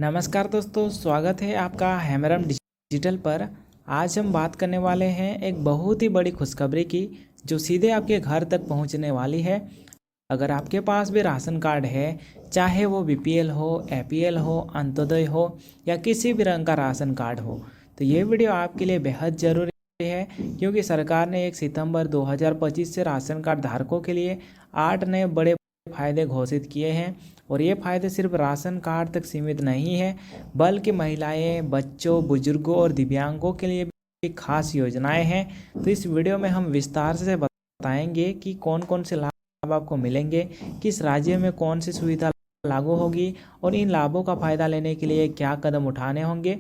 नमस्कार दोस्तों, स्वागत है आपका हैमरम डिजिटल पर। आज हम बात करने वाले हैं एक बहुत ही बड़ी खुशखबरी की, जो सीधे आपके घर तक पहुंचने वाली है। अगर आपके पास भी राशन कार्ड है, चाहे वो बीपीएल हो, एपीएल हो, अंत्योदय हो या किसी भी रंग का राशन कार्ड हो, तो ये वीडियो आपके लिए बेहद ज़रूरी है। क्योंकि सरकार ने 1 सितंबर 2025 से राशन कार्ड धारकों के लिए 8 नए बड़े फायदे घोषित किए हैं। और ये फायदे सिर्फ राशन कार्ड तक सीमित नहीं है, बल्कि महिलाएं, बच्चों, बुजुर्गों और दिव्यांगों के लिए भी खास योजनाएं हैं। तो इस वीडियो में हम विस्तार से बताएंगे कि कौन कौन से लाभ आपको मिलेंगे, किस राज्य में कौन सी सुविधा लागू होगी और इन लाभों का फायदा लेने के लिए क्या कदम उठाने होंगे।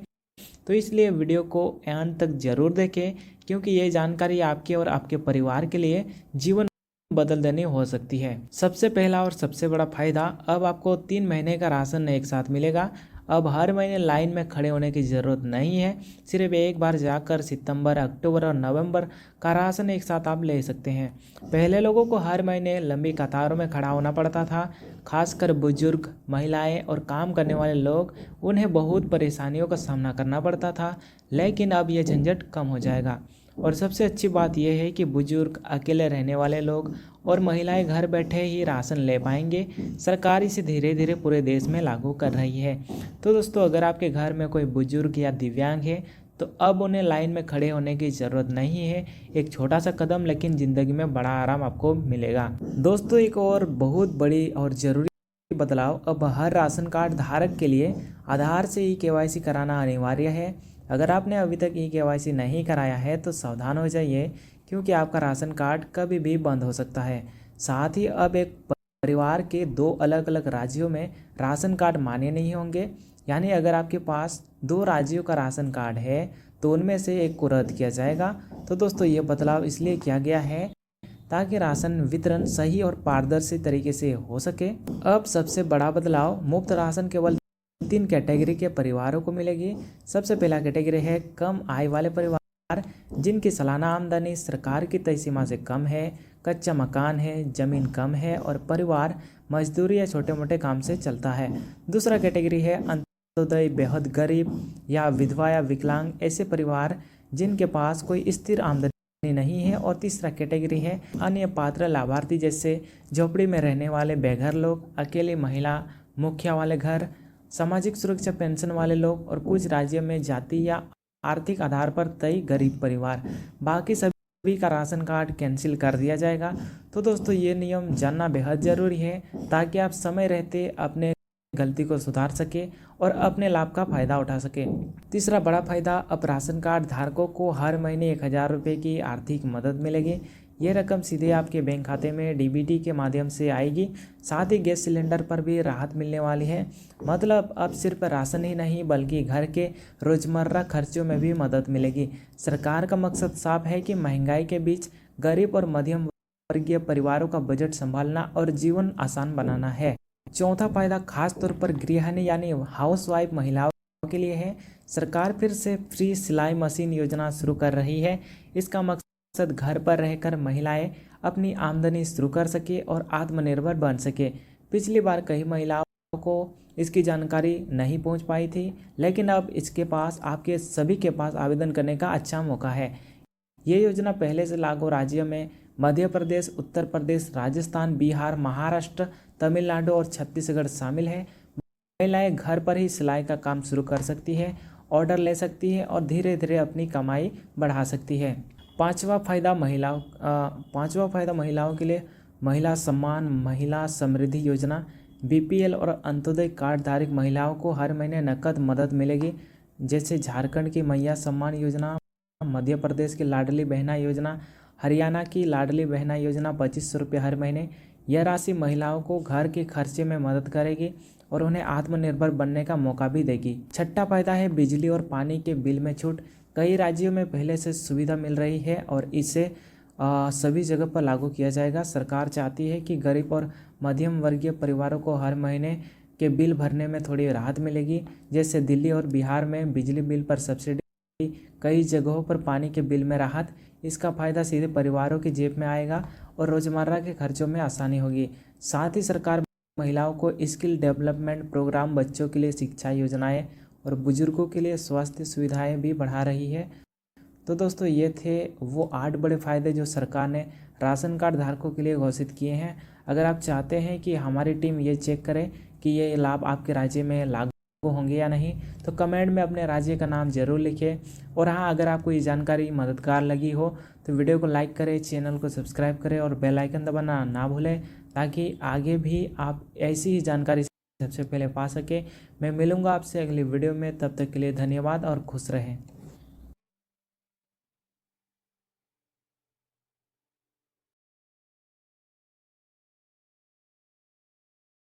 तो इसलिए वीडियो को अंत तक जरूर देखें, क्योंकि ये जानकारी आपके और आपके परिवार के लिए जीवन बदल देनी हो सकती है। सबसे पहला और सबसे बड़ा फायदा, अब आपको 3 महीने का राशन एक साथ मिलेगा। अब हर महीने लाइन में खड़े होने की ज़रूरत नहीं है। सिर्फ एक बार जाकर सितंबर, अक्टूबर और नवंबर का राशन एक साथ आप ले सकते हैं। पहले लोगों को हर महीने लंबी कतारों में खड़ा होना पड़ता था, खासकर बुजुर्ग, महिलाएं और काम करने वाले लोग। उन्हें बहुत परेशानियों का सामना करना पड़ता था, लेकिन अब यह झंझट कम हो जाएगा। और सबसे अच्छी बात यह है कि बुजुर्ग, अकेले रहने वाले लोग और महिलाएं घर बैठे ही राशन ले पाएंगे। सरकार इसे धीरे धीरे पूरे देश में लागू कर रही है। तो दोस्तों, अगर आपके घर में कोई बुजुर्ग या दिव्यांग है, तो अब उन्हें लाइन में खड़े होने की ज़रूरत नहीं है। एक छोटा सा कदम, लेकिन ज़िंदगी में बड़ा आराम आपको मिलेगा। दोस्तों, एक और बहुत बड़ी और ज़रूरी बदलाव, अब हर राशन कार्ड धारक के लिए आधार से ही केवाईसी कराना अनिवार्य है। अगर आपने अभी तक केवाईसी नहीं कराया है तो सावधान हो जाइए, क्योंकि आपका राशन कार्ड कभी भी बंद हो सकता है। साथ ही अब एक परिवार के 2 अलग अलग राज्यों में राशन कार्ड मान्य नहीं होंगे। यानी अगर आपके पास 2 राज्यों का राशन कार्ड है तो उनमें से एक को रद्द किया जाएगा। तो दोस्तों, ये बदलाव इसलिए किया गया है ताकि राशन वितरण सही और पारदर्शी तरीके से हो सके। अब सबसे बड़ा बदलाव, मुफ्त राशन केवल 3 कैटेगरी के परिवारों को मिलेगी। सबसे पहला कैटेगरी है कम आय वाले परिवार, जिनकी सालाना आमदनी सरकार की तय सीमा से कम है, कच्चा मकान है, जमीन कम है और परिवार मजदूरी या छोटे मोटे काम से चलता है। दूसरा कैटेगरी है अंत्योदय, बेहद गरीब या विधवा या विकलांग, ऐसे परिवार जिनके पास कोई स्थिर आमदनी नहीं है। और तीसरा कैटेगरी है अन्य पात्र लाभार्थी, जैसे झोपड़ी में रहने वाले बेघर लोग, अकेली महिला, मुखिया वाले घर, सामाजिक सुरक्षा पेंशन वाले लोग और कुछ राज्यों में जाति या आर्थिक आधार पर तय गरीब परिवार। बाकी सभी का राशन कार्ड कैंसिल कर दिया जाएगा। तो दोस्तों, ये नियम जानना बेहद ज़रूरी है, ताकि आप समय रहते अपने गलती को सुधार सके और अपने लाभ का फायदा उठा सके। तीसरा बड़ा फायदा, अब राशन कार्ड धारकों को हर महीने 1000 रुपये की आर्थिक मदद मिलेगी। ये रकम सीधे आपके बैंक खाते में डीबीटी के माध्यम से आएगी। साथ ही गैस सिलेंडर पर भी राहत मिलने वाली है। मतलब अब सिर्फ राशन ही नहीं, बल्कि घर के रोजमर्रा खर्चों में भी मदद मिलेगी। सरकार का मकसद साफ है कि महंगाई के बीच गरीब और मध्यम वर्गीय परिवारों का बजट संभालना और जीवन आसान बनाना है। चौथा फायदा खास तौर पर गृहिणी यानी हाउसवाइफ महिलाओं के लिए है। सरकार फिर से फ्री सिलाई मशीन योजना शुरू कर रही है। इसका मकसद घर पर रहकर महिलाएं अपनी आमदनी शुरू कर सके और आत्मनिर्भर बन सके। पिछली बार कई महिलाओं को इसकी जानकारी नहीं पहुंच पाई थी, लेकिन अब इसके पास, आपके सभी के पास आवेदन करने का अच्छा मौका है। ये योजना पहले से लागू राज्यों में मध्य प्रदेश, उत्तर प्रदेश, राजस्थान, बिहार, महाराष्ट्र, तमिलनाडु और छत्तीसगढ़ शामिल है। महिलाएं घर पर ही सिलाई का काम शुरू कर सकती है, ऑर्डर ले सकती है और धीरे धीरे अपनी कमाई बढ़ा सकती है। पांचवा फायदा महिलाओं के लिए महिला सम्मान, महिला समृद्धि योजना। बीपीएल और अंत्योदय कार्ड धारक महिलाओं को हर महीने नकद मदद मिलेगी, जैसे झारखंड की मैया सम्मान योजना, मध्य प्रदेश की लाडली बहना योजना, हरियाणा की लाडली बहना योजना 2500 रुपये हर महीने। यह राशि महिलाओं को घर के खर्चे में मदद करेगी और उन्हें आत्मनिर्भर बनने का मौका भी देगी। छठा फायदा है बिजली और पानी के बिल में छूट। कई राज्यों में पहले से सुविधा मिल रही है और इसे सभी जगह पर लागू किया जाएगा। सरकार चाहती है कि गरीब और मध्यम वर्गीय परिवारों को हर महीने के बिल भरने में थोड़ी राहत मिलेगी। जैसे दिल्ली और बिहार में बिजली बिल पर सब्सिडी, कई जगहों पर पानी के बिल में राहत। इसका फायदा सीधे परिवारों की जेब में आएगा और रोजमर्रा के खर्चों में आसानी होगी। साथ ही सरकार महिलाओं को स्किल डेवलपमेंट प्रोग्राम, बच्चों के लिए शिक्षा योजनाएं और बुजुर्गों के लिए स्वास्थ्य सुविधाएं भी बढ़ा रही है। तो दोस्तों ये थे वो 8 बड़े फ़ायदे जो सरकार ने राशन कार्ड धारकों के लिए घोषित किए हैं। अगर आप चाहते हैं कि हमारी टीम ये चेक करे कि ये लाभ आपके राज्य में लागू होंगे या नहीं, तो कमेंट में अपने राज्य का नाम ज़रूर लिखें। और हाँ, अगर आपको ये जानकारी मददगार लगी हो तो वीडियो को लाइक करें, चैनल को सब्सक्राइब करें और बेल आइकन दबाना ना भूलें, ताकि आगे भी आप ऐसी ही जानकारी सबसे पहले पा सके। मैं मिलूंगा आपसे अगली वीडियो में, तब तक के लिए धन्यवाद और खुश रहें।